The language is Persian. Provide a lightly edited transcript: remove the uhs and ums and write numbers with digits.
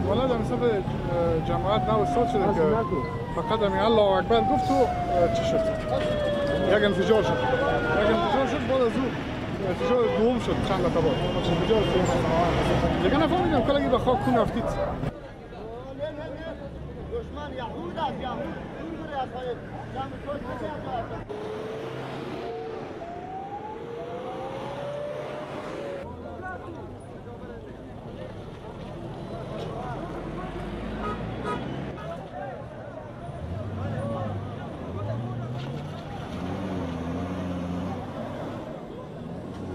والا در مثلا جماعت نو صوت شده که فقط همین الله اکبر گفت و چی شد؟ یک انفجار شد. بعد از اون انفجار دوم شد چند دقیقه بعد. انفجار دوم. دیگه نفهمیدم کلاگی به خاک کون رفتید. دشمن یهود است یهود. دور از خواهد. جمع توش بسیار